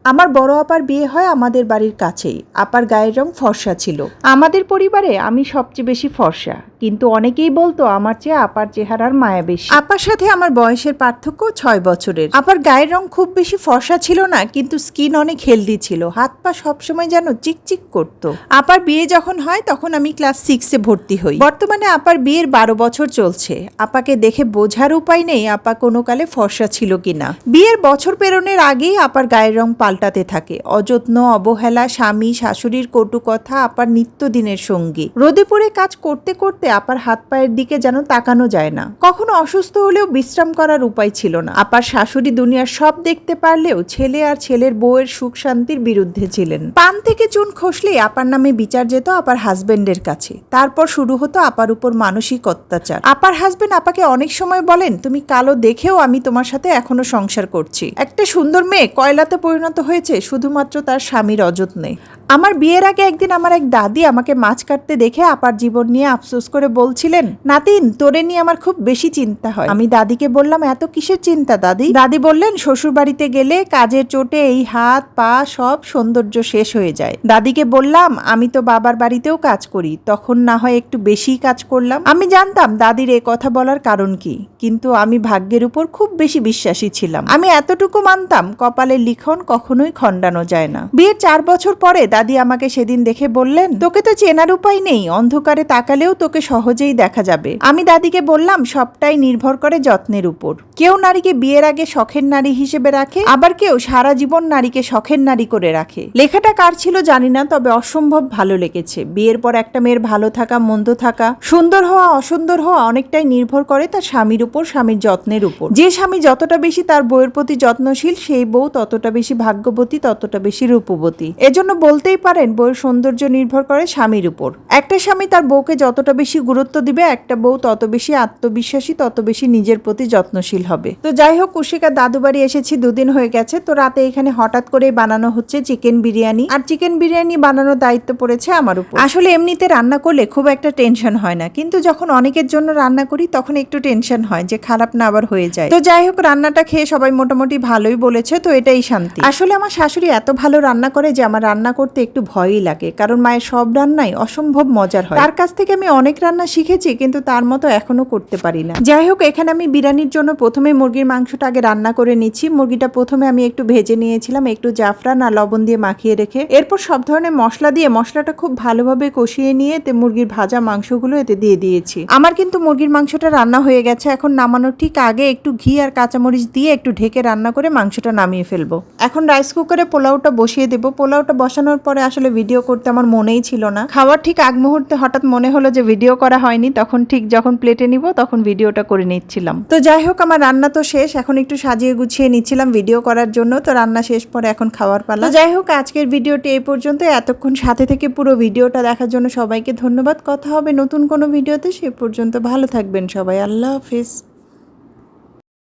আমার বড় আপার বিয়ে হয় আমাদের বাড়ির কাছেই। আপার গায়ের রং ফর্সা ছিল। আমাদের পরিবারে আমি সবচেয়ে বেশি ফর্সা, কিন্তু অনেকেই বলতো আমার চেয়ে আপার চেহারার মায়া বেশি। আপার সাথে আমার বয়সের পার্থক্য 6 বছরের। আপার গায়ের রং খুব বেশি ফর্সা ছিল না, কিন্তু স্কিন অনেক হেলদি ছিল। হাত পা সবসময় যেন চিকচিক করতো। আপার বিয়ে যখন হয় তখন আমি ক্লাস 6-এ ভর্তি হই। বর্তমানে আপার বিয়ের 12 বছর চলছে। আপাকে দেখে বোঝার উপায় নেই আপা কোনো কালে ফর্সা ছিল কিনা। বিয়ের বছর পেরোনোর আগেই আপার গায়ের রং পাল্টাতে থাকে। অযত্ন, অবহেলা, স্বামী শাশুড়ির কটু কথা আপার নিত্যদিনের সঙ্গী। রোদে পড়ে কাজ করতে করতে আপার হাত পায়ের দিকে যেন তাকানো যায় না। কখনো অসুস্থ হলেও বিশ্রাম করার উপায় ছিল না। আপার শাশুড়ি দুনিয়ার সব দেখতে পারলেও ছেলে আর ছেলের বউয়ের সুখ শান্তির বিরুদ্ধে ছিলেন। পান থেকে চুন খসলেই আপার নামে বিচার যেত আপার হাজবেন্ডের কাছে। তারপর শুরু হতো আপার উপর মানসিক অত্যাচার। আপার হাজবেন্ড আপাকে অনেক সময় বলেন, তুমি কালো দেখেও আমি তোমার সাথে এখনো সংসার করছি। একটা সুন্দর মেয়ে কয়লাতে পরিণত হয়েছে শুধুমাত্র তার স্বামীর অযত্নে। আমার বিয়ের আগে একদিন আমার এক দাদি আমাকে মাছ কাটতে দেখে আপার জীবন নিয়ে আফসোস করে বলছিলেন, নাতিন তোরে নিয়ে আমার খুব বেশি চিন্তা হয়। আমি দাদিকে বললাম, এত কিসের চিন্তা দাদি? দাদি বললেন, শ্বশুর বাড়িতে গেলে কাজের চোটে এই হাত পা সব সৌন্দর্য শেষ হয়ে যায়। দাদিকে বললাম, আমি তো বাবার বাড়িতেও কাজ করি, তখন না হয় একটু বেশি কাজ করলাম। আমি জানতাম দাদির এ কথা বলার কারণ কি, কিন্তু আমি ভাগ্যের উপর খুব বেশি বিশ্বাসী ছিলাম। আমি এতটুকু মানতাম, কপালের লিখন কখনোই খণ্ডানো যায় না। বিয়ের 4 বছর পরে দাদি আমাকে সেদিন দেখে বললেন, তোকে তো চেনার উপায় নেই, অন্ধকারে তাকালেও তোকে সহজেই দেখা যাবে। আমি দাদিকে বললাম, সবটাই নির্ভর করে যত্নের উপর। কেউ নারীকে বিয়ের আগে শখের নারী হিসেবে রাখে, আবার কেউ সারা জীবন নারীকে শখের নারী করে রাখে। লেখাটা কার ছিল জানি না, তবে অসম্ভব ভালো লেগেছে। বিয়ের পর একটা মেয়ের ভালো থাকা মন্দ থাকা, সুন্দর হওয়া অসুন্দর হওয়া অনেকটাই নির্ভর করে তার স্বামীর উপর, স্বামীর যত্নের উপর। যে স্বামী যতটা বেশি তার বউয়ের প্রতি যত্নশীল, সেই বউ ততটা বেশি ভাগ্যবতী, ততটা বেশি রূপবতী। এজন্য বলতেই পারেন বউয়ের সৌন্দর্য নির্ভর করে স্বামীর উপর। একটা স্বামী তার বউকে যতটা বেশি গুরুত্ব দিবে, একটা বউ তত বেশি আত্মবিশ্বাসী, তত বেশি নিজের প্রতি যত্নশীল হবে। তো যাই হোক, কুশিকার দাদু বাড়ি এসেছি 2 দিন হয়ে গেছে। তো রাতে এখানে হঠাৎ করে বানানো হচ্ছে চিকেন বিরিয়ানি, আর চিকেন বিরিয়ানি বানানোর দায়িত্ব পড়েছে আমার উপর। আসলে এমনিতে রান্না করলে খুব একটা টেনশন হয় না, কিন্তু যখন অনেকের জন্য রান্না করি তখন একটু টেনশন হয় যে খারাপ না আবার হয়ে যায়। তো যাই হোক, রান্নাটা খেয়ে সবাই মোটামুটি ভালোই বলেছে, তো এটাই শান্তি। আসলে আমার শাশুড়ি এত ভালো রান্না করে যে আমার রান্না করতে একটু ভয়ই লাগে, কারণ মায়ের সব রান্নাই অসম্ভব মজার হয়। তার কাছ থেকে আমি অনেক রান্না শিখেছি, কিন্তু তার মতো এখনো করতে পারি না। যাই হোক, এখানে আমি বিরিয়ানির জন্য প্রথমে মুরগির মাংসটা আগে রান্না করে নিচ্ছি। মুরগিটা প্রথমে আমি একটু ভেজে নিয়েছিলাম, একটু জাফরান আর লবণ দিয়ে মাখিয়ে রেখে। এরপর সব ধরনের মশলা দিয়ে মশলাটা খুব ভালোভাবে কষিয়ে নিয়ে এতে মুরগির ভাজা মাংসগুলো এতে দিয়ে দিয়েছি। আমার কিন্তু মুরগির মাংসটা রান্না হয়ে গেছে। এখন নামানোর ঠিক আগে একটু ঘি আর কাঁচামরিচ দিয়ে একটু ঢেকে রান্না করে মাংসটা নামিয়ে ফেলবো। এখন রাইস কুকারে পোলাওটা বসিয়ে দেবো। পোলাওটা বসানোর পরে আসলে ভিডিও করতে আমার মনেই ছিল না। খাওয়ার ঠিক আগ মুহূর্তে হঠাৎ মনে হলো যে ভিডিও করা হয়নি, তখন ঠিক যখন প্লেটে নিব তখন ভিডিওটা করে নিচ্ছিলাম। তো যাই হোক, আমার রান্না তো শেষ, এখন একটু সাজিয়ে গুছিয়ে নিচ্ছিলাম ভিডিও করার জন্য। তো রান্না শেষ, পরে এখন খাওয়ার পালা। তো যাই হোক, আজকের ভিডিওটি এই পর্যন্ত। এতক্ষণ সাথে থেকে পুরো ভিডিওটা দেখার জন্য সবাইকে ধন্যবাদ। কথা হবে নতুন কোনো ভিডিওতে, সে পর্যন্ত ভালো থাকবেন সবাই। আল্লাহ হাফেজ।